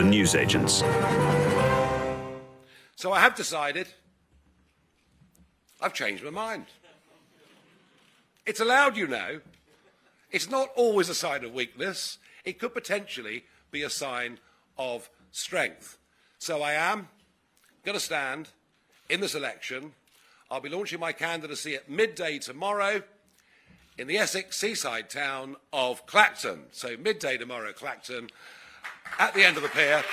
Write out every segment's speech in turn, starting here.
the newsagents. So I have decided I've changed my mind. It's allowed, you know. It's not always a sign of weakness. It could potentially be a sign of strength. So I am going to stand in this election. I'll be launching my candidacy at midday tomorrow in the Essex seaside town of Clacton. So midday tomorrow, Clacton, at the end of the pier.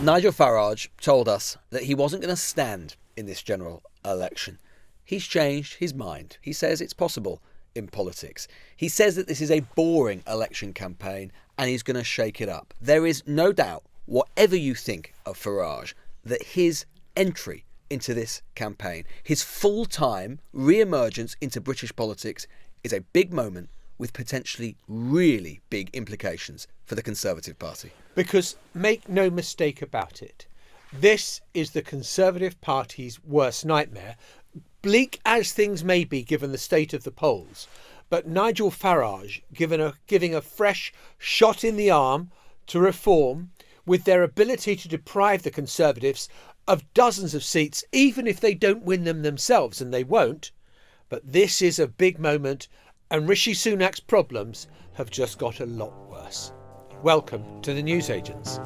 Nigel Farage told us that he wasn't going to stand in this general election. He's changed his mind. He says it's possible in politics. He says that this is a boring election campaign and he's going to shake it up. There is no doubt, whatever you think of Farage, that his entry into this campaign, his full-time re-emergence into British politics, is a big moment with potentially really big implications for the Conservative Party. Because make no mistake about it, this is the Conservative Party's worst nightmare, bleak as things may be given the state of the polls. But Nigel Farage giving a fresh shot in the arm to reform, with their ability to deprive the Conservatives of dozens of seats, even if they don't win them themselves, and they won't. But this is a big moment, and Rishi Sunak's problems have just got a lot worse. Welcome to the newsagents.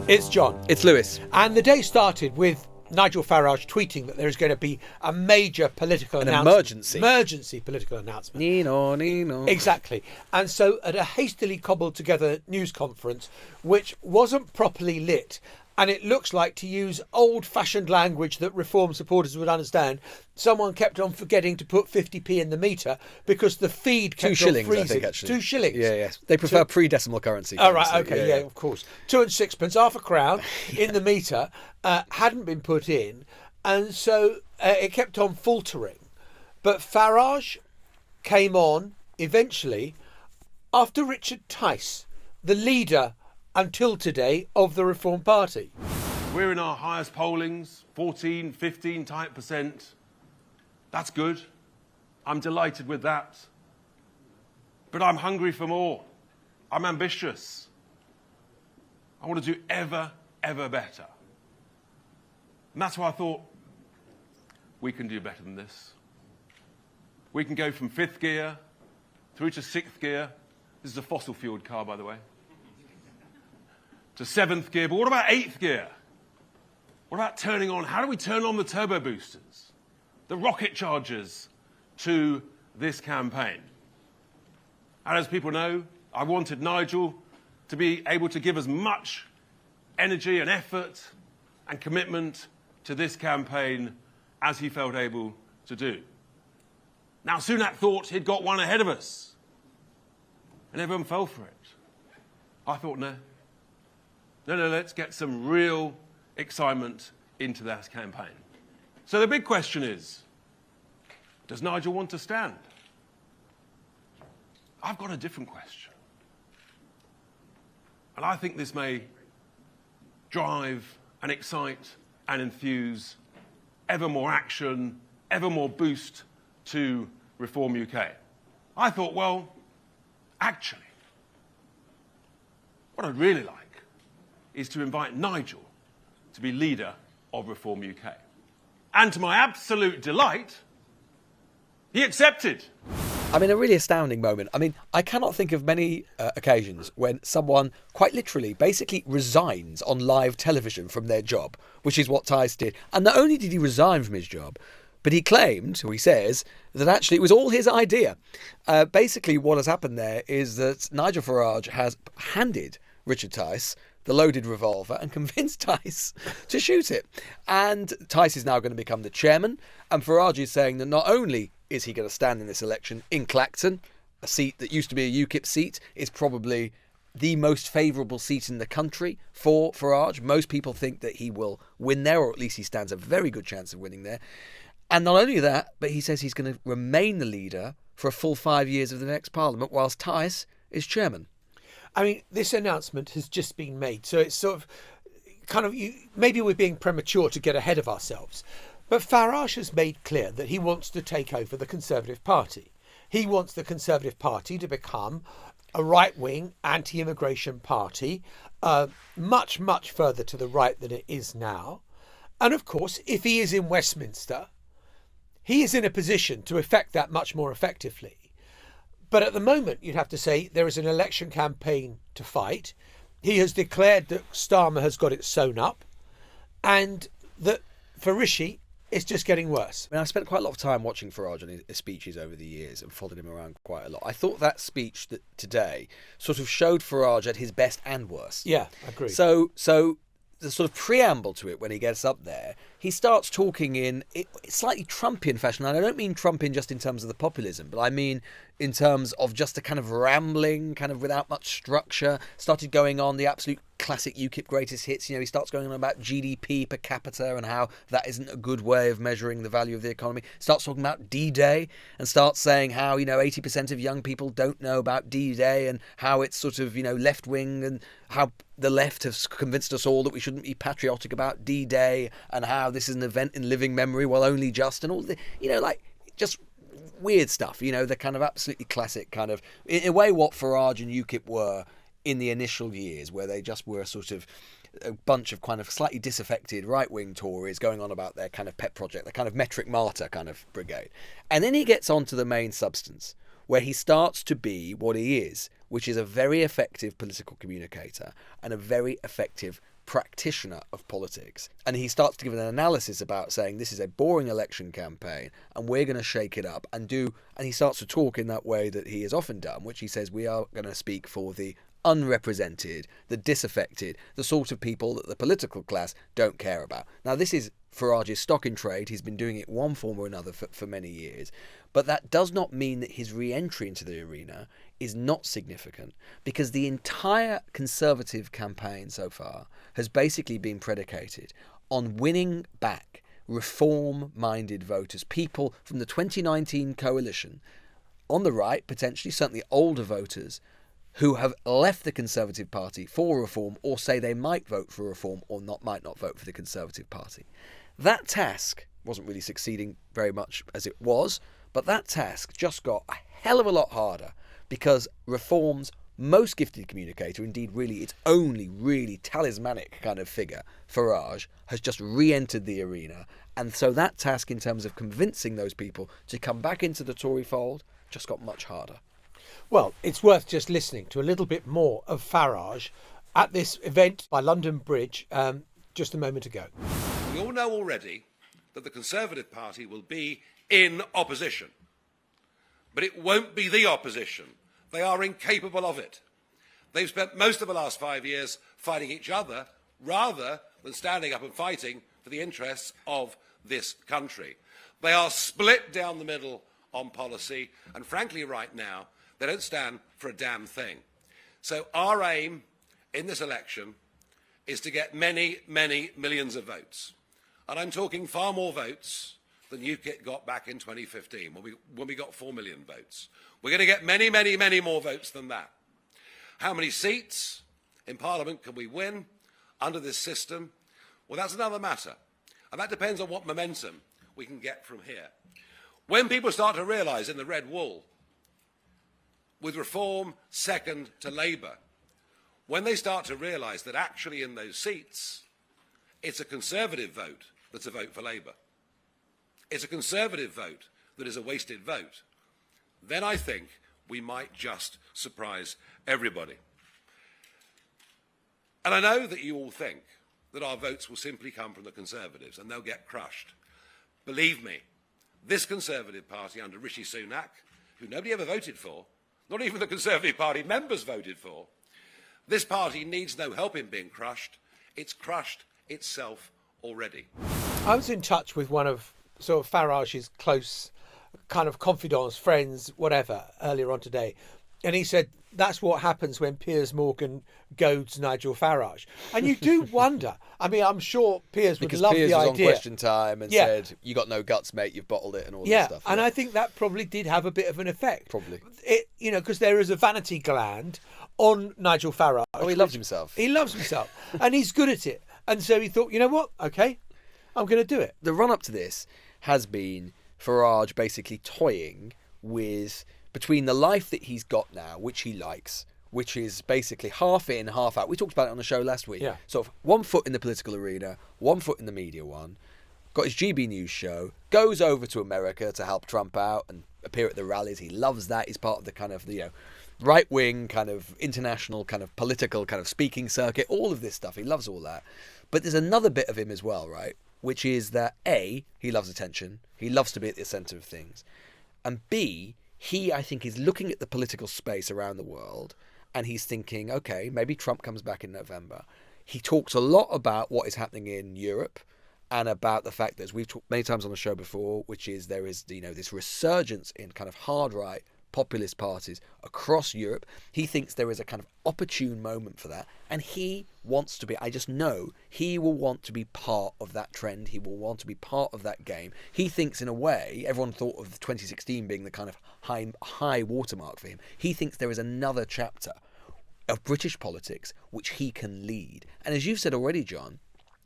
It's John. It's Lewis. And the day started with Nigel Farage tweeting that there is going to be a major political announcement. Emergency political announcement. Nino. Exactly. And so at a hastily cobbled together news conference, which wasn't properly lit, and it looks like, to use old-fashioned language that Reform supporters would understand, someone kept on forgetting to put 50p in the meter because the feed kept on freezing. 2 shillings, I think, actually. 2 shillings. Yeah. They prefer pre-decimal currency. Oh, right, OK, yeah, of course. 2 and 6pence, half a crown in the meter, hadn't been put in, and so it kept on faltering. But Farage came on, eventually, after Richard Tice, the leader until today of the Reform Party. We're in our highest pollings, 14, 15 type percent. That's good. I'm delighted with that. But I'm hungry for more. I'm ambitious. I want to do ever better. And that's why I thought we can do better than this. We can go from 5th gear through to 6th gear. This is a fossil-fueled car, by the way. To 7th gear, but what about 8th gear? What about turning on, how do we turn on the turbo boosters, the rocket chargers to this campaign? And as people know, I wanted Nigel to be able to give as much energy and effort and commitment to this campaign as he felt able to do. Now, Sunak thought he'd got one ahead of us, and everyone fell for it. I thought, no, let's get some real excitement into that campaign. So the big question is, does Nigel want to stand? I've got a different question. And I think this may drive and excite and enthuse ever more action, ever more boost to Reform UK. I thought, well, actually, what I'd really like is to invite Nigel to be leader of Reform UK. And to my absolute delight, he accepted. I mean, a really astounding moment. I mean, I cannot think of many occasions when someone quite literally basically resigns on live television from their job, which is what Tice did. And not only did he resign from his job, but he claimed, or he says, that actually it was all his idea. Basically, what has happened there is that Nigel Farage has handed Richard Tice the loaded revolver and convinced Tice to shoot it. And Tice is now going to become the chairman. And Farage is saying that not only is he going to stand in this election in Clacton, a seat that used to be a UKIP seat, is probably the most favourable seat in the country for Farage. Most people think that he will win there, or at least he stands a very good chance of winning there. And not only that, but he says he's going to remain the leader for a full 5 years of the next parliament, whilst Tice is chairman. I mean, this announcement has just been made, so it's sort of maybe we're being premature to get ahead of ourselves. But Farage has made clear that he wants to take over the Conservative Party. He wants the Conservative Party to become a right-wing anti-immigration party, much, much further to the right than it is now. And of course, if he is in Westminster, he is in a position to effect that much more effectively. But at the moment, you'd have to say there is an election campaign to fight. He has declared that Starmer has got it sewn up, and that for Rishi, it's just getting worse. I mean, I've spent quite a lot of time watching Farage and his speeches over the years and followed him around quite a lot. I thought that speech today sort of showed Farage at his best and worst. Yeah, I agree. So the sort of preamble to it when he gets up there, he starts talking in slightly Trumpian fashion. And I don't mean Trumpian just in terms of the populism, but I mean in terms of just a kind of rambling, kind of without much structure, started going on the absolute classic UKIP greatest hits. You know, he starts going on about GDP per capita and how that isn't a good way of measuring the value of the economy. Starts talking about D-Day and starts saying how, 80% of young people don't know about D-Day and how it's sort of, left-wing and how the left has convinced us all that we shouldn't be patriotic about D-Day and how this is an event in living memory, well, only just, and all the, just weird stuff, the kind of absolutely classic kind of, in a way, what Farage and UKIP were in the initial years, where they just were sort of a bunch of kind of slightly disaffected right-wing Tories going on about their kind of pet project, the kind of metric martyr kind of brigade. And then he gets on to the main substance, where he starts to be what he is, which is a very effective political communicator and a very effective practitioner of politics. And he starts to give an analysis about saying this is a boring election campaign and we're going to shake it up and he starts to talk in that way that he has often done, which he says we are going to speak for the unrepresented, the disaffected, the sort of people that the political class don't care about. Now, this is Farage's stock in trade. He's been doing it one form or another for many years. But that does not mean that his re-entry into the arena is not significant, because the entire Conservative campaign so far has basically been predicated on winning back reform-minded voters, people from the 2019 coalition, on the right, potentially, certainly older voters, who have left the Conservative Party for reform or say they might vote for reform or might not vote for the Conservative Party. That task wasn't really succeeding very much as it was, but that task just got a hell of a lot harder because Reform's most gifted communicator, indeed really its only really talismanic kind of figure, Farage, has just re-entered the arena. And so that task in terms of convincing those people to come back into the Tory fold just got much harder. Well, it's worth just listening to a little bit more of Farage at this event by London Bridge just a moment ago. We all know already that the Conservative Party will be in opposition. But it won't be the opposition. They are incapable of it. They've spent most of the last 5 years fighting each other rather than standing up and fighting for the interests of this country. They are split down the middle on policy, and frankly right now, they don't stand for a damn thing. So our aim in this election is to get many, many millions of votes. And I'm talking far more votes than UKIP got back in 2015, when we got 4 million votes. We're going to get many, many, many more votes than that. How many seats in Parliament can we win under this system? Well, that's another matter. And that depends on what momentum we can get from here. When people start to realise in the red wall, with Reform second to Labour, when they start to realise that actually in those seats, it's a Conservative vote that's a vote for Labour. It's a Conservative vote that is a wasted vote. Then I think we might just surprise everybody. And I know that you all think that our votes will simply come from the Conservatives and they'll get crushed. Believe me, this Conservative Party under Rishi Sunak, who nobody ever voted for, not even the Conservative Party members voted for, this party needs no help in being crushed. It's crushed itself already. I was in touch with one of sort of Farage's close kind of confidants, friends, whatever, earlier on today. And he said, that's what happens when Piers Morgan goads Nigel Farage. And you do wonder. I mean, I'm sure Piers would love Piers the idea. was on Question Time and said, you got no guts, mate, you've bottled it and all this stuff. And I think that probably did have a bit of an effect. Probably. Because there is a vanity gland on Nigel Farage. Oh, he loves himself. He loves himself. And he's good at it. And so he thought, you know what? OK, I'm going to do it. The run-up to this has been Farage basically toying with between the life that he's got now, which he likes, which is basically half in, half out. We talked about it on the show last week. Yeah. Sort of 1 foot in the political arena, 1 foot in the media one. Got his GB News show, goes over to America to help Trump out and appear at the rallies. He loves that. He's part of the kind of, right-wing kind of international kind of political kind of speaking circuit, all of this stuff. He loves all that. But there's another bit of him as well, right? Which is that A, he loves attention. He loves to be at the centre of things. And B, he, I think, is looking at the political space around the world and he's thinking, okay, maybe Trump comes back in November. He talks a lot about what is happening in Europe and about the fact that, as we've talked many times on the show before, which is there is, this resurgence in kind of hard right populist parties across Europe. He thinks there is a kind of opportune moment for that, and he wants to be, I just know, he will want to be part of that trend. He will want to be part of that game. He thinks, in a way, everyone thought of 2016 being the kind of high watermark for him. He thinks there is another chapter of British politics which he can lead. And as you've said already, John,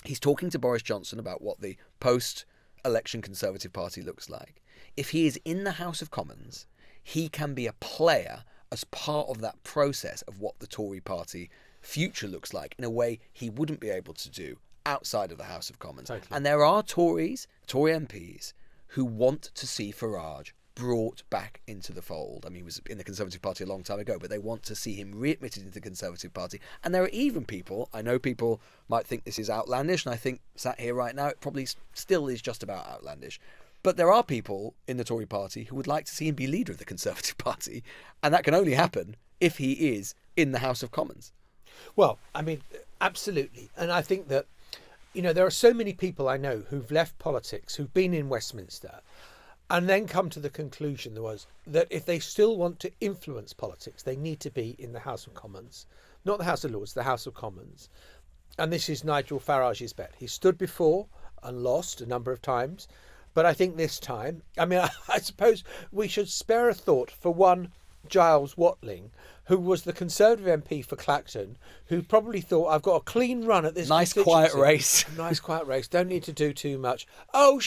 he's talking to Boris Johnson about what the post-election Conservative Party looks like. If he is in the House of Commons, he can be a player as part of that process of what the Tory party future looks like in a way he wouldn't be able to do outside of the House of Commons. Totally. And there are Tory MPs who want to see Farage brought back into the fold. I mean, he was in the Conservative Party a long time ago, but they want to see him readmitted into the Conservative Party. And there are even people, I know people might think this is outlandish, and I think sat here right now, it probably still is just about outlandish. But there are people in the Tory party who would like to see him be leader of the Conservative Party, and that can only happen if he is in the House of Commons. Well, I mean, absolutely. And I think that, there are so many people I know who've left politics, who've been in Westminster, and then come to the conclusion that if they still want to influence politics, they need to be in the House of Commons. Not the House of Lords, the House of Commons. And this is Nigel Farage's bet. He stood before and lost a number of times. But I think this time, I suppose we should spare a thought for one Giles Watling, who was the Conservative MP for Clacton, who probably thought, I've got a clean run at this Nice quiet race. Nice quiet race. Don't need to do too much. Oh,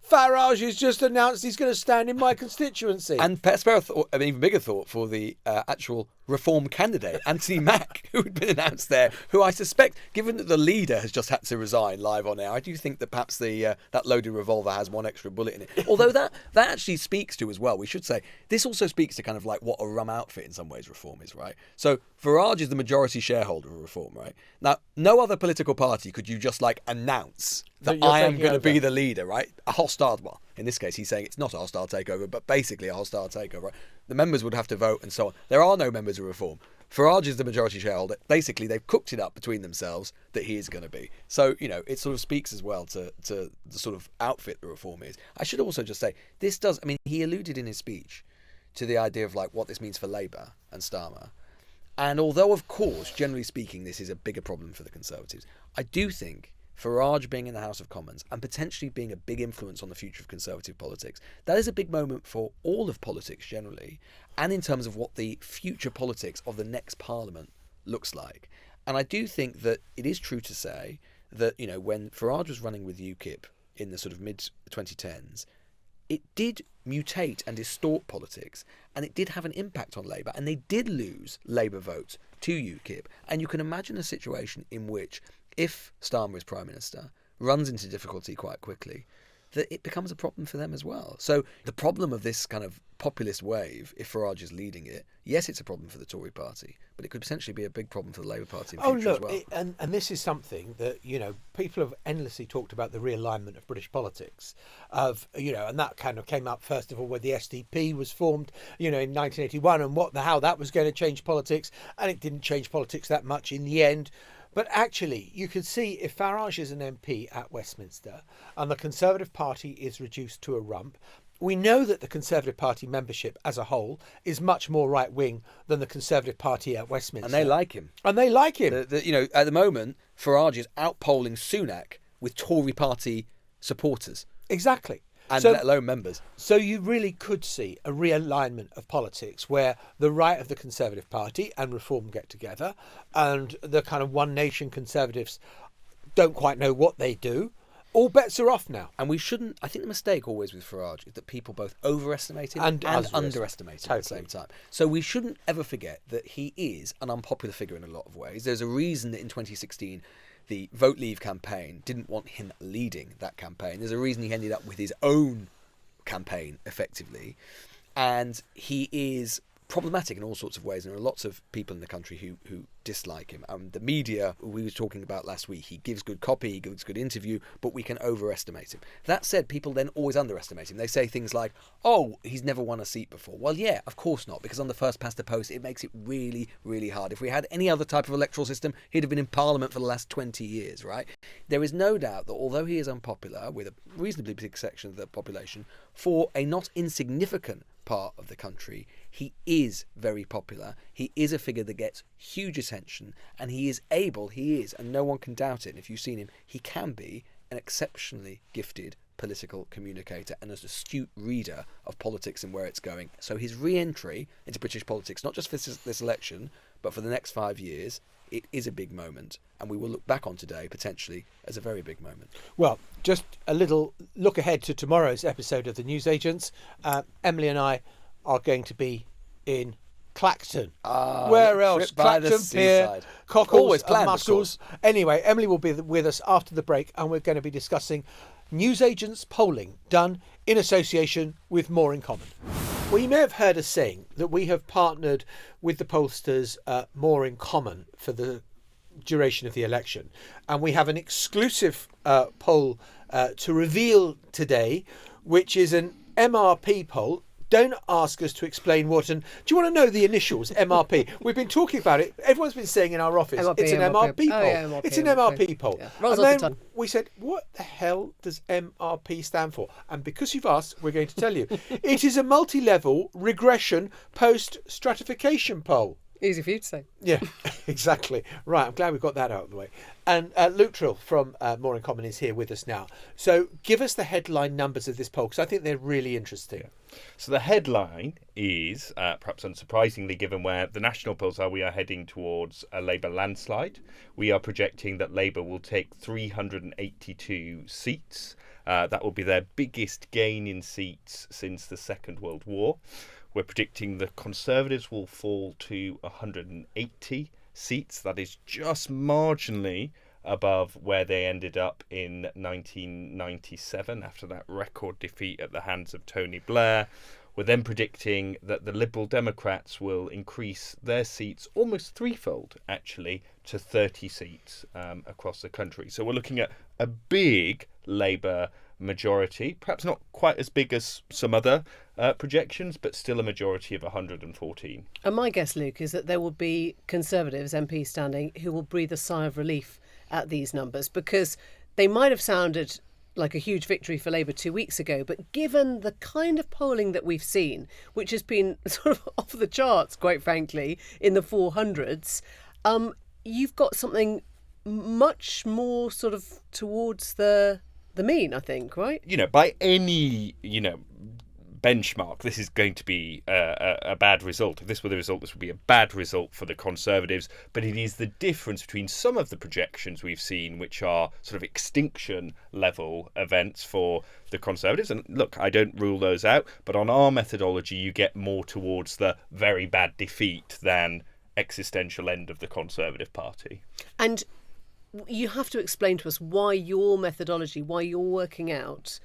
Farage has just announced he's going to stand in my constituency. And spare an even bigger thought for the actual Reform candidate, Anthony Mack, who had been announced there, who I suspect, given that the leader has just had to resign live on air, I do think that perhaps that loaded revolver has one extra bullet in it. Although that actually speaks to, as well, we should say, this also speaks to kind of like what a rum outfit in some ways Reform is, right? So Farage is the majority shareholder of Reform, right? Now, no other political party could you just announce that I am going to be the leader, right? A hostile, well, in this case, he's saying it's not a hostile takeover, but basically a hostile takeover, right? The members would have to vote and so on. There are no members of Reform. Farage is the majority shareholder. Basically, they've cooked it up between themselves that he is going to be. So, it sort of speaks as well to the sort of outfit the Reform is. I should also just say, he alluded in his speech to the idea of what this means for Labour and Starmer. And although, of course, generally speaking, this is a bigger problem for the Conservatives, I do think Farage being in the House of Commons and potentially being a big influence on the future of Conservative politics, that is a big moment for all of politics generally, and in terms of what the future politics of the next Parliament looks like. And I do think that it is true to say that, when Farage was running with UKIP in the sort of mid-2010s, it did mutate and distort politics, and it did have an impact on Labour, and they did lose Labour votes to UKIP. And you can imagine a situation in which, if Starmer is Prime Minister, runs into difficulty quite quickly, that it becomes a problem for them as well. So the problem of this kind of populist wave, if Farage is leading it, yes, it's a problem for the Tory party, but it could potentially be a big problem for the Labour Party in future as well. And this is something that, people have endlessly talked about, the realignment of British politics, and that kind of came up, first of all, when the SDP was formed, in 1981, and how that was going to change politics, and it didn't change politics that much in the end. But actually, you can see if Farage is an MP at Westminster and the Conservative Party is reduced to a rump, we know that the Conservative Party membership as a whole is much more right-wing than the Conservative Party at Westminster. And they like him. At the moment, Farage is outpolling Sunak with Tory party supporters. Exactly. And let alone members. So you really could see a realignment of politics where the right of the Conservative Party and Reform get together, and the kind of One Nation Conservatives don't quite know what they do, all bets are off now. And we shouldn't. I think the mistake always with Farage is that people both overestimate him And and underestimate. underestimate him at the same time. So we shouldn't ever forget that he is an unpopular figure in a lot of ways. There's a reason that in 2016 the Vote Leave campaign didn't want him leading that campaign. There's a reason he ended up with his own campaign, effectively. And he is problematic in all sorts of ways, and there are lots of people in the country who dislike him. The media, we were talking about last week, he gives good copy, he gives good interview, but we can overestimate him. That said, people then always underestimate him. They say things like, oh, he's never won a seat before. Well, yeah, of course not, because on the first past the post, it makes it really, really hard. If we had any other type of electoral system, he'd have been in Parliament for the last 20 years, right? There is no doubt that although he is unpopular with a reasonably big section of the population, for a not insignificant part of the country, he is very popular. He is a figure that gets huge attention, and he is, and no one can doubt it. And if you've seen him, he can be an exceptionally gifted political communicator and an astute reader of politics and where it's going. So his re-entry into British politics, not just for this election, but for the next 5 years, it is a big moment, and we will look back on today potentially as a very big moment. Well, just a little look ahead to tomorrow's episode of The Newsagents. Emily and I are going to be in Clacton. Where else? Clacton Pier, cockles, Always planned, and mussels. Anyway, Emily will be with us after the break, and we're going to be discussing Newsagents polling done in association with More in Common. Well, you may have heard us saying that we have partnered with the pollsters More in Common for the duration of the election. And we have an exclusive poll to reveal today, which is an MRP poll. Don't ask us to explain what. And do you want to know the initials, MRP? We've been talking about it. Everyone's been saying in our office, MRP, it's an MRP poll. Oh, yeah, MRP, it's an MRP. MRP poll. Yeah. Rolls And off then the tongue. we said, what the hell does MRP stand for? And because you've asked, we're going to tell you. It is a multi-level regression post-stratification poll. Easy for you to say. Yeah, exactly. Right, I'm glad we've got that out of the way. And Luke Trill from More in Common is here with us now. So give us the headline numbers of this poll, because I think they're really interesting. So the headline is, perhaps unsurprisingly, given where the national polls are, we are heading towards a Labour landslide. We are projecting that Labour will take 382 seats. That will be their biggest gain in seats since the Second World War. We're predicting the Conservatives will fall to 180 seats. That is just marginally above where they ended up in 1997 after that record defeat at the hands of Tony Blair. We're then predicting that the Liberal Democrats will increase their seats almost threefold, actually, to 30 seats across the country. So we're looking at a big Labour majority, perhaps not quite as big as some other projections, but still a majority of 114. And my guess, Luke, is that there will be Conservatives MPs standing who will breathe a sigh of relief at these numbers, because they might have sounded like a huge victory for Labour 2 weeks ago, but given the kind of polling that we've seen, which has been sort of off the charts, quite frankly, in the 400s, you've got something much more sort of towards the mean, I think, right? By any, benchmark, this is going to be a bad result. If this were the result, this would be a bad result for the Conservatives. But it is the difference between some of the projections we've seen, which are sort of extinction level events for the Conservatives. And look, I don't rule those out, but on our methodology, you get more towards the very bad defeat than existential end of the Conservative Party. And you have to explain to us why your methodology, why you're working out,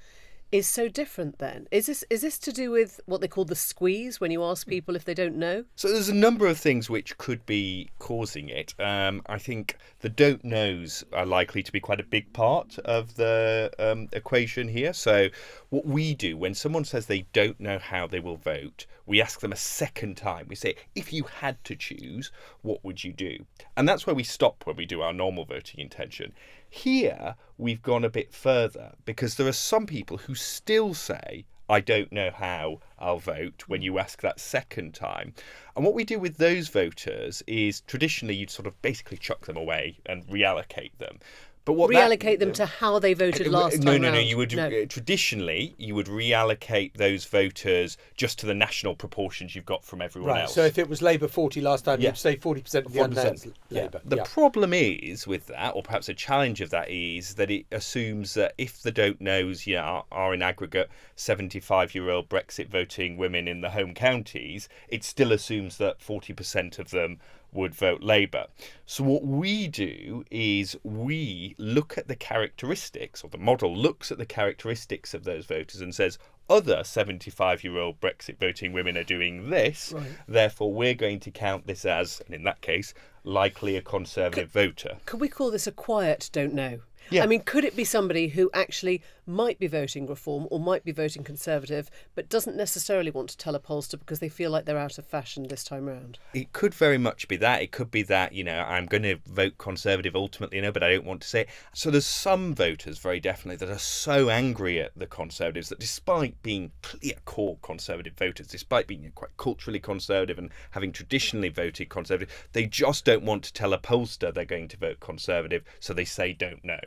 is so different then. Is this to do with what they call the squeeze, when you ask people if they don't know? So there's a number of things which could be causing it. I think the don't knows are likely to be quite a big part of the equation here. So what we do when someone says they don't know how they will vote, we ask them a second time. We say, if you had to choose, what would you do? And that's where we stop when we do our normal voting intention. Here, we've gone a bit further, because there are some people who still say, I don't know how I'll vote, when you ask that second time. And what we do with those voters is, traditionally, you'd sort of basically chuck them away and reallocate them. But what reallocate them to how they voted last time No. round? You would traditionally you would reallocate those voters just to the national proportions you've got from everyone else. So if it was Labour 40 last time, Yeah. you'd say 40% of the unknowns Labour. The problem is with that, or perhaps a challenge of that, is that it assumes that if the don't knows are in aggregate 75-year-old Brexit voting women in the home counties, it still assumes that 40% of them would vote Labour. So what we do is we look at the characteristics, or the model looks at the characteristics of those voters and says, other 75-year-old Brexit voting women are doing this, therefore we're going to count this as, and in that case, likely a Conservative voter. Could we call this a quiet don't know? Yeah. I mean, could it be somebody who actually might be voting Reform or might be voting Conservative, but doesn't necessarily want to tell a pollster because they feel like they're out of fashion this time round? It could very much be that. It could be that, I'm going to vote Conservative ultimately, but I don't want to say it. So there's some voters, very definitely, that are so angry at the Conservatives that despite being clear core Conservative voters, despite being quite culturally Conservative and having traditionally voted Conservative, they just don't want to tell a pollster they're going to vote Conservative, so they say don't know.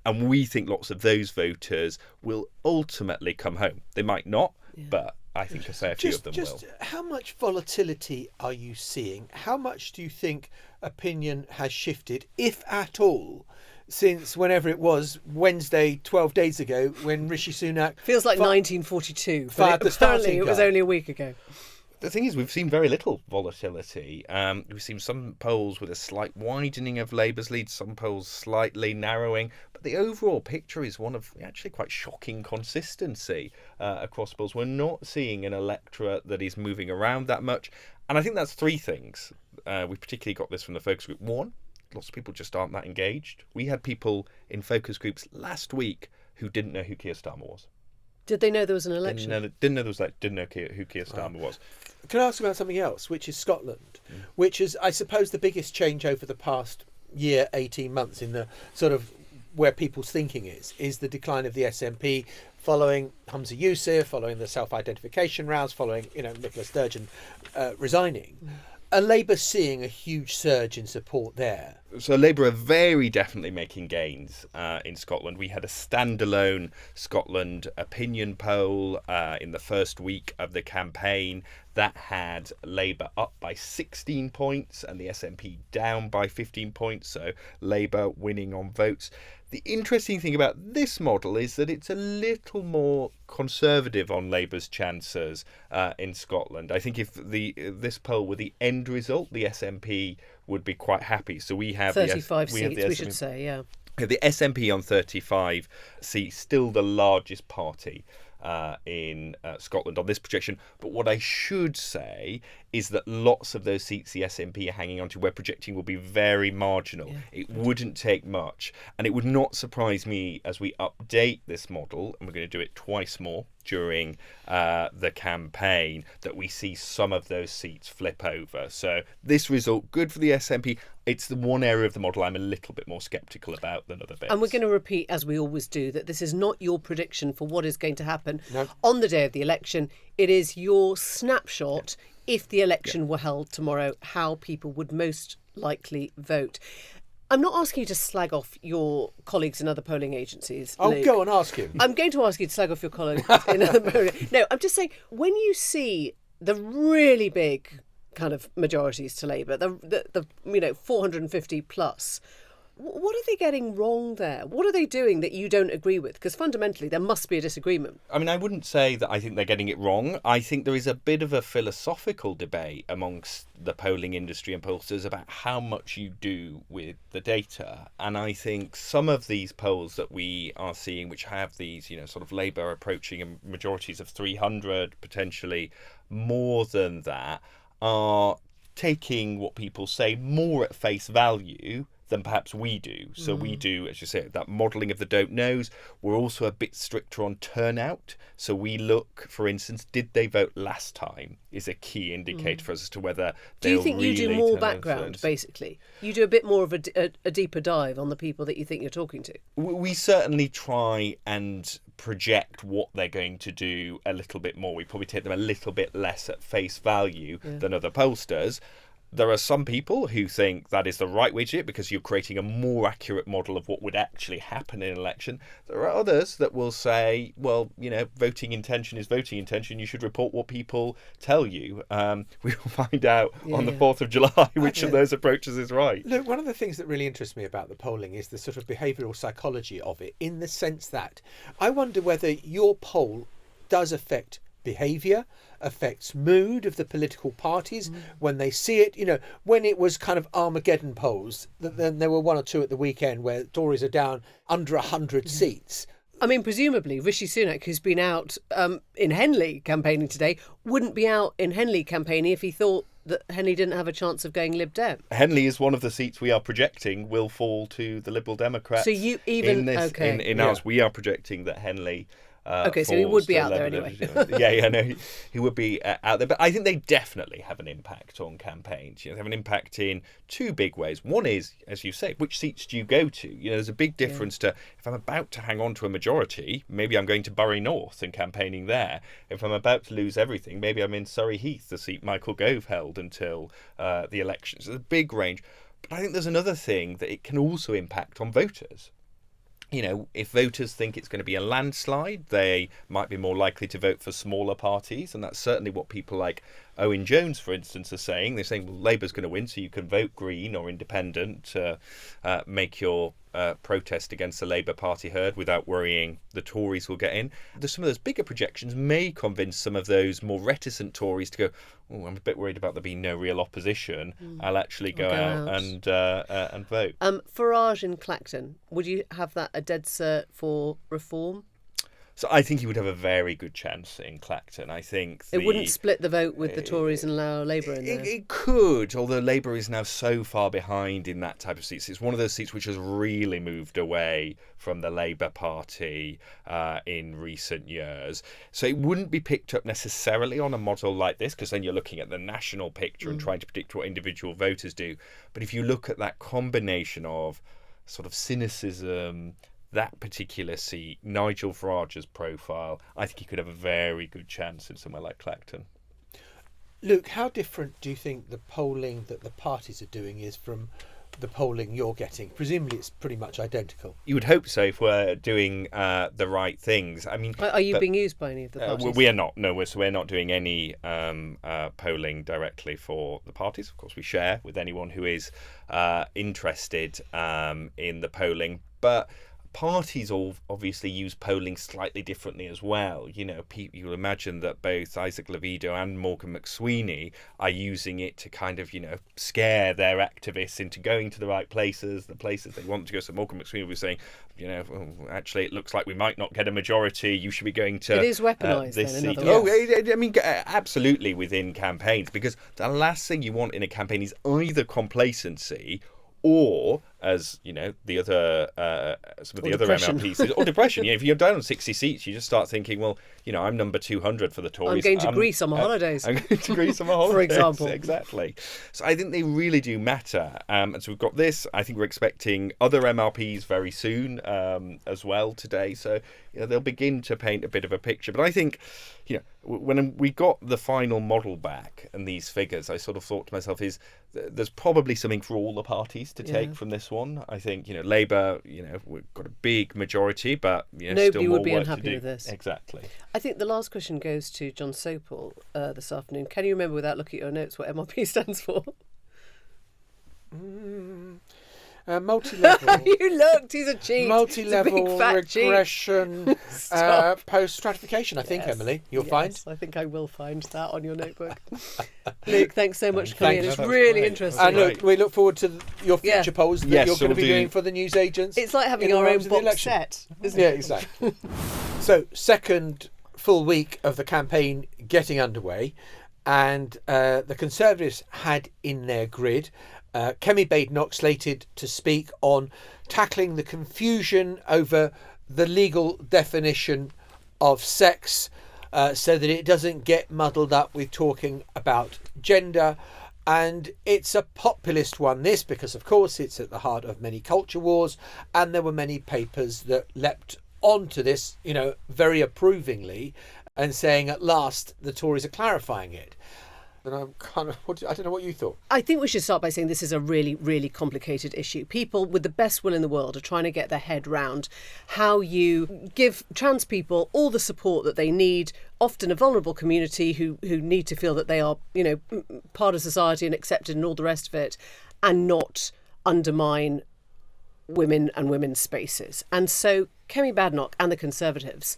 And we think lots of those voters will ultimately come home. They might not, but I think a fair few of them will. How much volatility are you seeing? How much do you think opinion has shifted, if at all, since whenever it was Wednesday, 12 days ago, when Rishi Sunak... Feels like 1942, fired but the starting apparently it was gun. only a week ago. The thing is, we've seen very little volatility. We've seen some polls with a slight widening of Labour's lead, some polls slightly narrowing, but the overall picture is one of actually quite shocking consistency across polls. We're not seeing an electorate that is moving around that much, and I think that's three things. We particularly got this from the focus group. One, lots of people just aren't that engaged. We had people in focus groups last week who didn't know who Keir Starmer was. Did they know there was an election? Didn't know who Keir Starmer was. Can I ask about something else, which is Scotland, which is, I suppose, the biggest change over the past year, 18 months in the sort of where people's thinking is the decline of the SNP following Humza Yousaf, following the self-identification rows, following, Nicola Sturgeon resigning. Are Labour seeing a huge surge in support there? So Labour are very definitely making gains in Scotland. We had a standalone Scotland opinion poll in the first week of the campaign that had Labour up by 16 points and the SNP down by 15 points, so Labour winning on votes. The interesting thing about this model is that it's a little more conservative on Labour's chances in Scotland. I think if this poll were the end result, the SNP would be quite happy. So we have 35 seats, we should say, yeah. The SNP on 35 seats, still the largest party in Scotland on this projection. But what I should say is that lots of those seats the SNP are hanging on to, we're projecting will be very marginal. Yeah. It wouldn't take much. And it would not surprise me as we update this model, and we're going to do it twice more during the campaign, that we see some of those seats flip over. So this result, good for the SNP. It's the one area of the model I'm a little bit more sceptical about than other bits. And we're going to repeat, as we always do, that this is not your prediction for what is going to happen on the day of the election. It is your snapshot, if the election were held tomorrow, how people would most likely vote. I'm not asking you to slag off your colleagues in other polling agencies. I'll go and ask him. I'm going to ask you to slag off your colleagues in other polling. No, I'm just saying, when you see the really big kind of majorities to Labour, the 450 plus, what are they getting wrong there? What are they doing that you don't agree with? Because fundamentally, there must be a disagreement. I mean, I wouldn't say that I think they're getting it wrong. I think there is a bit of a philosophical debate amongst the polling industry and pollsters about how much you do with the data. And I think some of these polls that we are seeing, which have these, sort of Labour approaching majorities of 300, potentially more than that, are taking what people say more at face value than perhaps we do. So we do, as you say, that modelling of the don't knows. We're also a bit stricter on turnout. So we look, for instance, did they vote last time is a key indicator for us as to whether do you think really you do more background, basically? You do a bit more of a deeper dive on the people that you think you're talking to? We certainly try and project what they're going to do a little bit more. We probably take them a little bit less at face value than other pollsters. There are some people who think that is the right way to do it because you're creating a more accurate model of what would actually happen in an election. There are others that will say, well, voting intention is voting intention. You should report what people tell you. We will find out on the 4th of July which of those approaches is right. Look, one of the things that really interests me about the polling is the sort of behavioural psychology of it, in the sense that I wonder whether your poll does affect behaviour, affects mood of the political parties when they see it. When it was kind of Armageddon polls, then there were one or two at the weekend where Tories are down under 100 seats. I mean, presumably, Rishi Sunak, who's been out in Henley campaigning today, wouldn't be out in Henley campaigning if he thought that Henley didn't have a chance of going Lib Dem. Henley is one of the seats we are projecting will fall to the Liberal Democrats. So you even... In ours, we are projecting that Henley... so he would be out there anyway. He would be out there. But I think they definitely have an impact on campaigns. They have an impact in two big ways. One is, as you say, which seats do you go to? There's a big difference to if I'm about to hang on to a majority, maybe I'm going to Bury North and campaigning there. If I'm about to lose everything, maybe I'm in Surrey Heath, the seat Michael Gove held until the elections. There's a big range. But I think there's another thing that it can also impact on voters. If voters think it's going to be a landslide, they might be more likely to vote for smaller parties. And that's certainly what people like Owen Jones, for instance, are saying. They're saying, well, Labour's going to win, so you can vote Green or Independent to make your protest against the Labour Party heard without worrying the Tories will get in. Some of those bigger projections may convince some of those more reticent Tories to go, oh, I'm a bit worried about there being no real opposition. I'll actually go out and vote. Farage in Clacton, would you have that a dead cert for reform? So I think he would have a very good chance in Clacton. I think it wouldn't split the vote with the Tories and allow Labour in there. It could, although Labour is now so far behind in that type of seats. It's one of those seats which has really moved away from the Labour Party in recent years. So it wouldn't be picked up necessarily on a model like this, because then you're looking at the national picture and trying to predict what individual voters do. But if you look at that combination of sort of cynicism, that particular seat, Nigel Farage's profile, I think he could have a very good chance in somewhere like Clacton. Luke, how different do you think the polling that the parties are doing is from the polling you're getting? Presumably it's pretty much identical. You would hope so if we're doing the right things. I mean, are you being used by any of the parties? We are not. No, we're not doing any polling directly for the parties. Of course, we share with anyone who is interested in the polling, but parties all obviously use polling slightly differently as well. You'll imagine that both Isaac Levido and Morgan McSweeney are using it to kind of, scare their activists into going to the right places, the places they want to go. So Morgan McSweeney was saying, actually, it looks like we might not get a majority. You should be going to... It is weaponised this then, in seat. other words. I mean, absolutely within campaigns, because the last thing you want in a campaign is either complacency or, as the other some of the other MLPs, or depression. If you're down on 60 seats, you just start thinking, well, I'm number 200 for the Tories. I'm going to Greece on my holidays. I'm going to Greece on my holidays, for example. Exactly. So I think they really do matter. And so we've got this. I think we're expecting other MLPs very soon as well today. So they'll begin to paint a bit of a picture. But I think, when we got the final model back and these figures, I sort of thought to myself, there's probably something for all the parties to take from this one. I think, Labour, we've got a big majority, but nobody still more would be work unhappy to do. with this. Exactly. I think the last question goes to John Sopel this afternoon. Can you remember, without looking at your notes, what MLP stands for? Multi-level. You looked, he's a cheat. Multi-level regression post-stratification, I think, Emily. You'll find. I think I will find that on your notebook. Luke, thanks so much for coming in. It's really interesting. And look, we look forward to your future polls that you're going to be doing for the newsagents. It's like having our own box set, isn't it? Yeah, exactly. So, second full week of the campaign getting underway, and the Conservatives had in their grid Kemi Badenoch slated to speak on tackling the confusion over the legal definition of sex so that it doesn't get muddled up with talking about gender. And it's a populist one, this, because, of course, it's at the heart of many culture wars. And there were many papers that leapt onto this, very approvingly and saying, at last, the Tories are clarifying it. but I'm kind of. I don't know what you thought. I think we should start by saying this is a really, really complicated issue. People with the best will in the world are trying to get their head round how you give trans people all the support that they need, often a vulnerable community who need to feel that they are, part of society and accepted and all the rest of it, and not undermine women and women's spaces. And so Kemi Badenoch and the Conservatives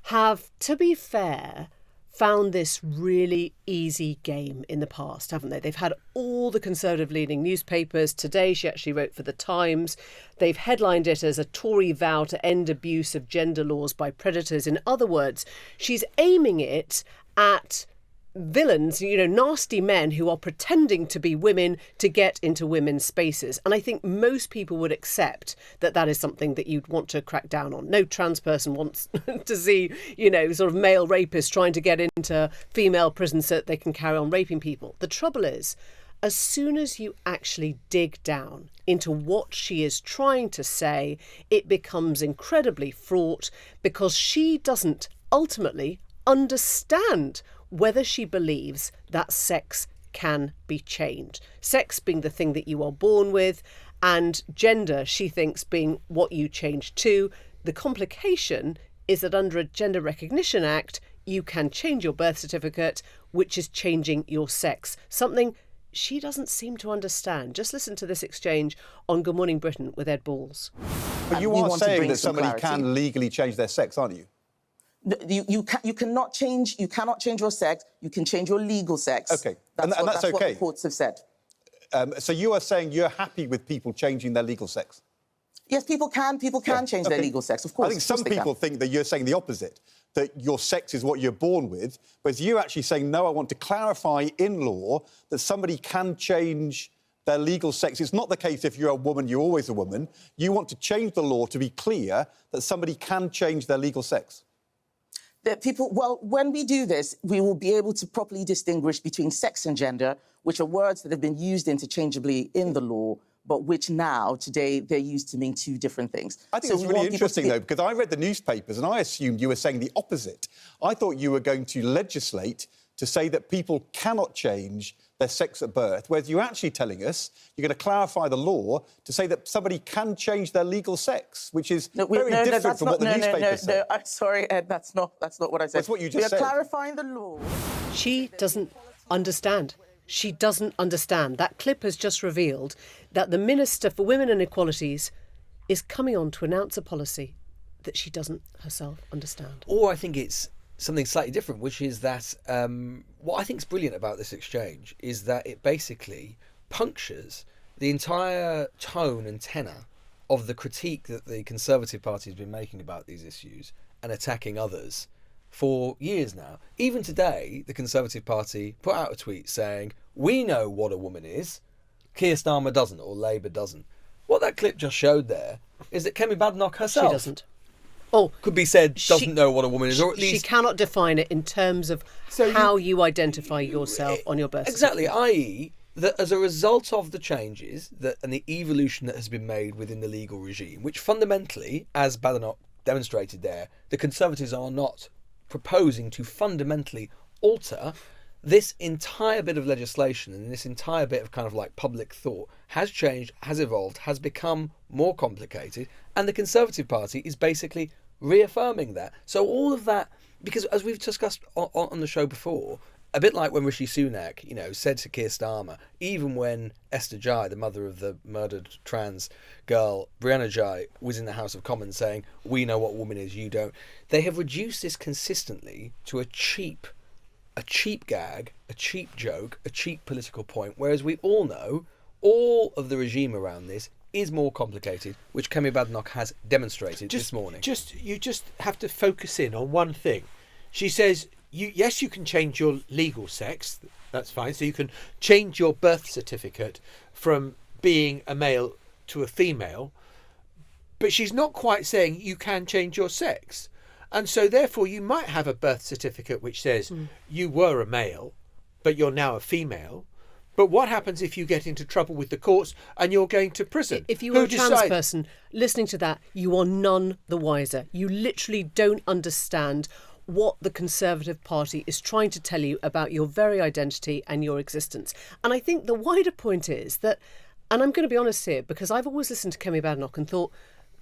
have, to be fair, found this really easy game in the past, haven't they? They've had all the Conservative leading newspapers. Today she actually wrote for The Times. They've headlined it as a Tory vow to end abuse of gender laws by predators. In other words, she's aiming it at villains, nasty men who are pretending to be women to get into women's spaces. And I think most people would accept that that is something that you'd want to crack down on. No trans person wants to see, sort of male rapists trying to get into female prisons so that they can carry on raping people. The trouble is, as soon as you actually dig down into what she is trying to say, it becomes incredibly fraught because she doesn't ultimately understand whether she believes that sex can be changed. Sex being the thing that you are born with, and gender, she thinks, being what you change to. The complication is that under a Gender Recognition Act, you can change your birth certificate, which is changing your sex. Something she doesn't seem to understand. Just listen to this exchange on Good Morning Britain with Ed Balls. But you are saying that somebody can legally change their sex, aren't you? You cannot change your sex. You can change your legal sex. Okay, that's okay. What the courts have said. So you are saying you're happy with people changing their legal sex? Yes, people can change their legal sex, of course. I think some people think that you're saying the opposite, that your sex is what you're born with, whereas you're actually saying, no, I want to clarify in law that somebody can change their legal sex. It's not the case if you're a woman, you're always a woman. You want to change the law to be clear that somebody can change their legal sex. When we do this, we will be able to properly distinguish between sex and gender, which are words that have been used interchangeably in the law, but which now, today, they're used to mean two different things. I think it's really interesting, though, because I read the newspapers and I assumed you were saying the opposite. I thought you were going to legislate to say that people cannot change their sex at birth, whereas you're actually telling us you're going to clarify the law to say that somebody can change their legal sex, which is very different from what the newspapers say. No, I'm sorry, Ed, that's not what I said. That's what you just said. We are clarifying the law. She doesn't understand. She doesn't understand. That clip has just revealed that the Minister for Women and Equalities is coming on to announce a policy that she doesn't herself understand. Or I think it's something slightly different, which is that what I think is brilliant about this exchange is that it basically punctures the entire tone and tenor of the critique that the Conservative Party has been making about these issues and attacking others for years now. Even today, the Conservative Party put out a tweet saying, we know what a woman is, Keir Starmer doesn't, or Labour doesn't. What that clip just showed there is that Kemi Badenoch herself... She doesn't. Oh, could be said doesn't know what a woman is, or at least she cannot define it in terms of how you identify yourself on your birth certificate. Exactly, i.e., that as a result of the changes and the evolution that has been made within the legal regime, which fundamentally, as Badenoch demonstrated there, the Conservatives are not proposing to fundamentally alter. This entire bit of legislation and this entire bit of kind of like public thought has changed, has evolved, has become more complicated, and the Conservative Party is basically reaffirming that. So all of that, because as we've discussed on the show before, a bit like when Rishi Sunak, said to Keir Starmer, even when Esther Jai, the mother of the murdered trans girl, Brianna Jai, was in the House of Commons saying, we know what a woman is, you don't. They have reduced this consistently to a cheap gag, a cheap joke, a cheap political point, whereas we all know all of the regime around this is more complicated, which Kemi Badenoch has demonstrated this morning. You just have to focus in on one thing. She says, yes, you can change your legal sex, that's fine, so you can change your birth certificate from being a male to a female, but she's not quite saying you can change your sex. And so therefore you might have a birth certificate which says you were a male, but you're now a female. But what happens if you get into trouble with the courts and you're going to prison? If you are a trans person listening to that, you are none the wiser. You literally don't understand what the Conservative Party is trying to tell you about your very identity and your existence. And I think the wider point is that, and I'm going to be honest here, because I've always listened to Kemi Badenoch and thought,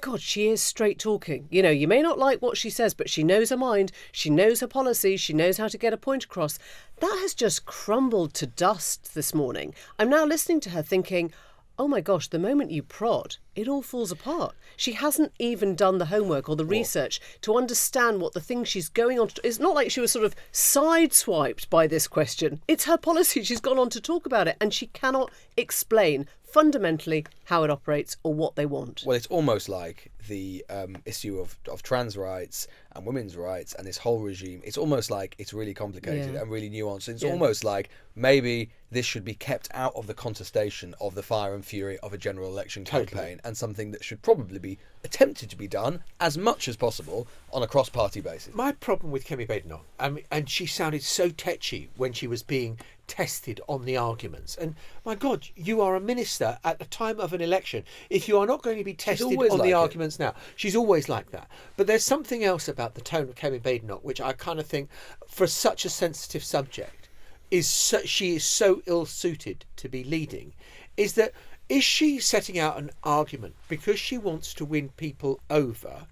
God, she is straight talking. You know, you may not like what she says, but she knows her mind, she knows her policies, she knows how to get a point across. That has just crumbled to dust this morning. I'm now listening to her thinking, oh my gosh, the moment you prod, it all falls apart. She hasn't even done the homework or the research to understand what the thing she's going on to... It's not like she was sort of sideswiped by this question. It's her policy. She's gone on to talk about it, and she cannot explain fundamentally how it operates or what they want. Well, it's almost like the issue of trans rights and women's rights and this whole regime. It's almost like it's really complicated and really nuanced. It's almost like maybe this should be kept out of the contestation of the fire and fury of a general election campaign, and something that should probably be attempted to be done as much as possible on a cross-party basis. My problem with Kemi Badenoch, and she sounded so tetchy when she was being tested on the arguments. And my God, you are a minister at the time of an election. If you are not going to be tested on the arguments now, she's always like that. But there's something else about the tone of Kemi Badenoch, which I kind of think, for such a sensitive subject, she is so ill-suited to be leading, is she setting out an argument because she wants to win people over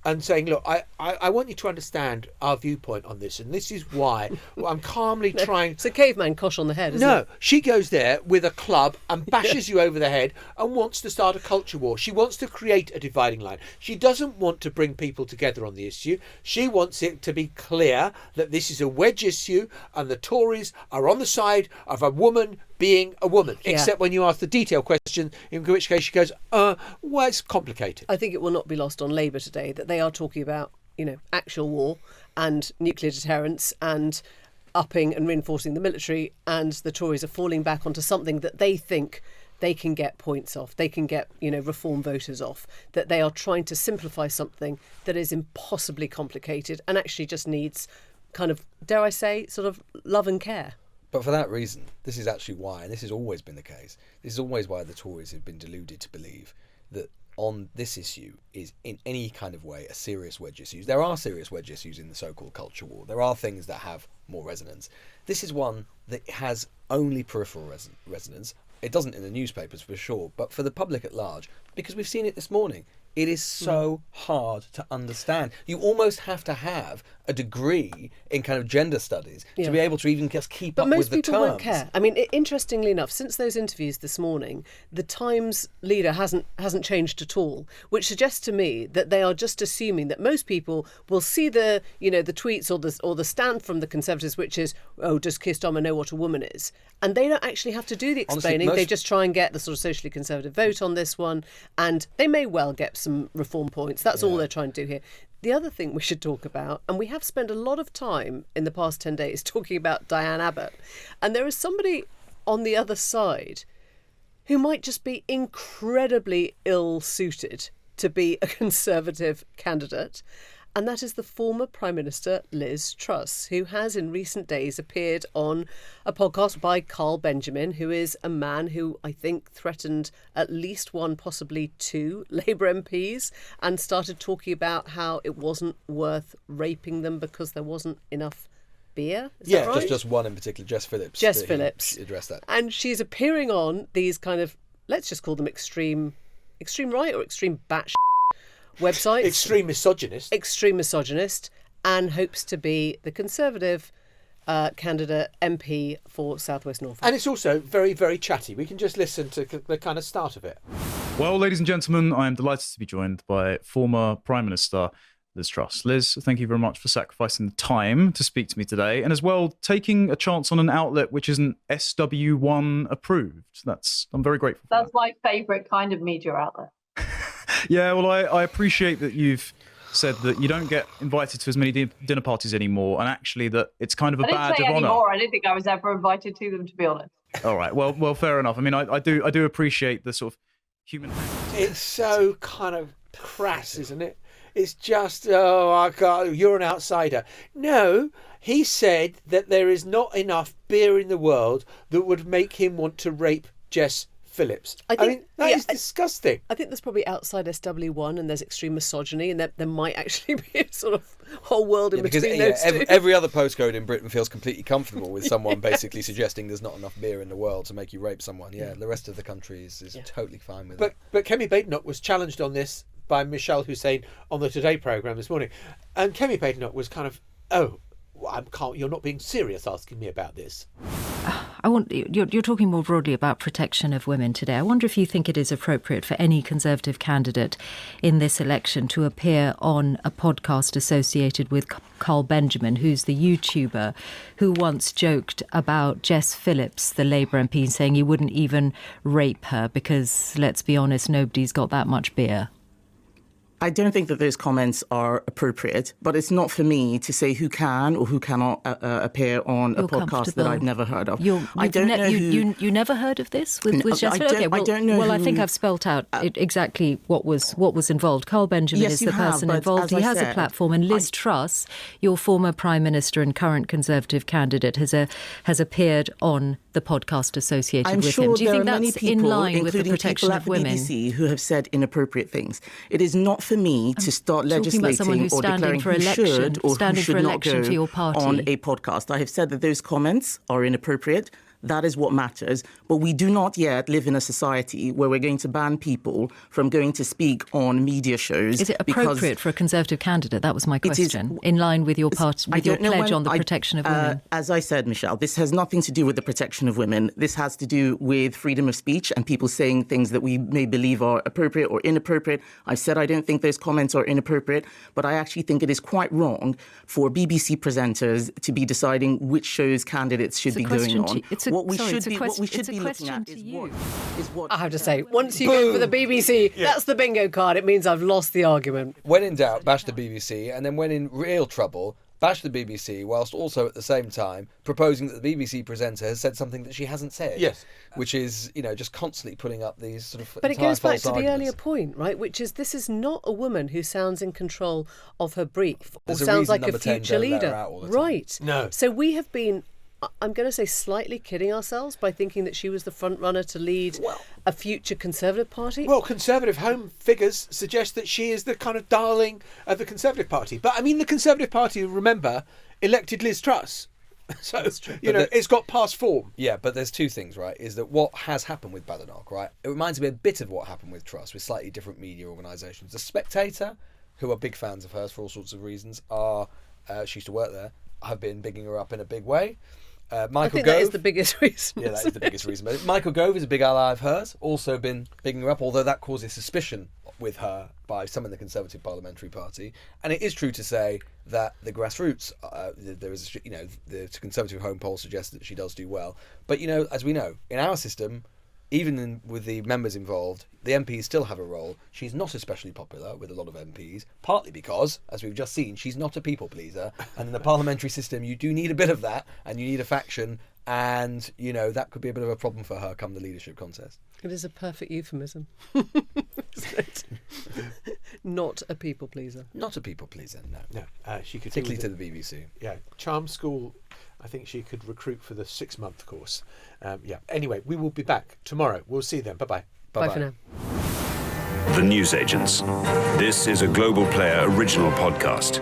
and saying, look, I want you to understand our viewpoint on this, and this is why I'm calmly trying... It's a caveman cosh on the head, isn't it? No, she goes there with a club and bashes you over the head and wants to start a culture war. She wants to create a dividing line. She doesn't want to bring people together on the issue. She wants it to be clear that this is a wedge issue and the Tories are on the side of a woman being a woman, except when you ask the detailed question, in which case she goes, well, it's complicated. I think it will not be lost on Labour today that they are talking about, actual war and nuclear deterrence and upping and reinforcing the military, and the Tories are falling back onto something that they think they can get points off, they can get, reform voters off, that they are trying to simplify something that is impossibly complicated and actually just needs kind of, dare I say, sort of love and care. But for that reason, this is actually why, and this has always been the case, this is always why the Tories have been deluded to believe that on this issue is in any kind of way a serious wedge issue. There are serious wedge issues in the so-called culture war. There are things that have more resonance. This is one that has only peripheral resonance. It doesn't in the newspapers for sure, but for the public at large, because we've seen it this morning. It is so hard to understand. You almost have to have a degree in kind of gender studies to be able to even just keep up with the terms. But most people won't care. I mean, interestingly enough, since those interviews this morning, the Times leader hasn't changed at all, which suggests to me that they are just assuming that most people will see the the tweets or the stand from the Conservatives, which is, oh, does Keir Starmer know what a woman is? And they don't actually have to do the explaining. Honestly, they just try and get the sort of socially conservative vote on this one, and they may well get some reform points. That's all they're trying to do here. The other thing we should talk about, and we have spent a lot of time in the past 10 days talking about Diane Abbott, and there is somebody on the other side who might just be incredibly ill-suited to be a Conservative candidate, and that is the former Prime Minister Liz Truss, who has in recent days appeared on a podcast by Carl Benjamin, who is a man who I think threatened at least one, possibly two Labour MPs, and started talking about how it wasn't worth raping them because there wasn't enough beer. Is that right? just one in particular, Jess Phillips. Jess Phillips addressed that. And she's appearing on these kind of, let's just call them extreme right or extreme batshit websites. Extreme misogynist, and hopes to be the Conservative candidate MP for South West Norfolk. And it's also very, very chatty. We can just listen to the kind of start of it. Well, ladies and gentlemen, I am delighted to be joined by former Prime Minister Liz Truss. Liz, thank you very much for sacrificing the time to speak to me today, and as well taking a chance on an outlet which isn't SW1 approved. I'm very grateful for That's my favourite kind of media outlet. Yeah, well, I appreciate that you've said that you don't get invited to as many dinner parties anymore, and actually that it's kind of a badge of honour. I didn't think I was ever invited to them, to be honest. All right, well, fair enough. I mean, I do appreciate the sort of human. It's so kind of crass, isn't it? It's just, you're an outsider. No, he said that there is not enough beer in the world that would make him want to rape Jess Phillips. I think- that yeah, is disgusting. I think there's probably outside SW1 and there's extreme misogyny, and there might actually be a sort of whole world in Because between those two. every other postcode in Britain feels completely comfortable with someone basically suggesting there's not enough beer in the world to make you rape someone. Yeah, the rest of the country is totally fine with it. But Kemi Badenoch was challenged on this by Michelle Hussein on the Today programme this morning. And Kemi Badenoch was kind of, you're not being serious asking me about this. You're talking more broadly about protection of women today. I wonder if you think it is appropriate for any Conservative candidate in this election to appear on a podcast associated with Carl Benjamin, who's the YouTuber who once joked about Jess Phillips, the Labour MP, saying he wouldn't even rape her because, let's be honest, nobody's got that much beer. I don't think that those comments are appropriate, but it's not for me to say who can or who cannot appear on a podcast that I've never heard of. I don't know who... You never heard of this with Jess? I don't know. Well, I think I've spelt out exactly what was involved. Carl Benjamin is the person involved. He has a platform, and Liz Truss, your former Prime Minister and current Conservative candidate, has appeared on the podcast associated with him. Do you think that's in line with the protection of women? BBC who have said inappropriate things. It is not for me to start legislating or declaring who should or who should not go on a podcast. I have said that those comments are inappropriate. That is what matters. But we do not yet live in a society where we're going to ban people from going to speak on media shows. Is it appropriate for a Conservative candidate? That was my question. In line with your pledge on the protection of women. As I said, Michelle, this has nothing to do with the protection of women. This has to do with freedom of speech and people saying things that we may believe are appropriate or inappropriate. I've said I don't think those comments are inappropriate, but I actually think it is quite wrong for BBC presenters to be deciding which shows candidates should be going on. What we should be looking at is what... I have to say, once you go for the BBC, that's the bingo card. It means I've lost the argument. When in doubt, bash the BBC, and then when in real trouble, bash the BBC, whilst also at the same time proposing that the BBC presenter has said something that she hasn't said. Yes. Which is, just constantly putting up these sort of But it goes back to arguments. the earlier point, right, which is this is not a woman who sounds in control of her brief or There's a sounds reason like a Number 10 future don't let her leader. out all the time. Right. No. So we have been, I'm going to say, slightly kidding ourselves by thinking that she was the front runner to lead a future Conservative Party. Well, Conservative Home figures suggest that she is the kind of darling of the Conservative Party. But, I mean, the Conservative Party, remember, elected Liz Truss. So, it's got past form. Yeah, but there's two things, right? Is that what has happened with Badenoch, right? It reminds me a bit of what happened with Truss with slightly different media organisations. The Spectator, who are big fans of hers for all sorts of reasons, she used to work there, have been bigging her up in a big way. Michael I think Gove, that is the biggest reason. Yeah, that is the biggest reason. But Michael Gove is a big ally of hers, also been bigging her up, although that causes suspicion with her by some in the Conservative Parliamentary Party. And it is true to say that the grassroots, there is, the Conservative Home poll suggests that she does do well. But, as we know, in our system, even with the members involved, the MPs still have a role. She's not especially popular with a lot of MPs, partly because, as we've just seen, she's not a people pleaser. And in the parliamentary system, you do need a bit of that, and you need a faction, and, that could be a bit of a problem for her come the leadership contest. It is a perfect euphemism. Not a people pleaser. Not a people pleaser, no. No, she could particularly to the BBC. Yeah, Charm School, I think she could recruit for the 6-month course. Anyway, we will be back tomorrow. We'll see you then. Bye-bye. Bye for now. The Newsagents. This is a Global Player original podcast.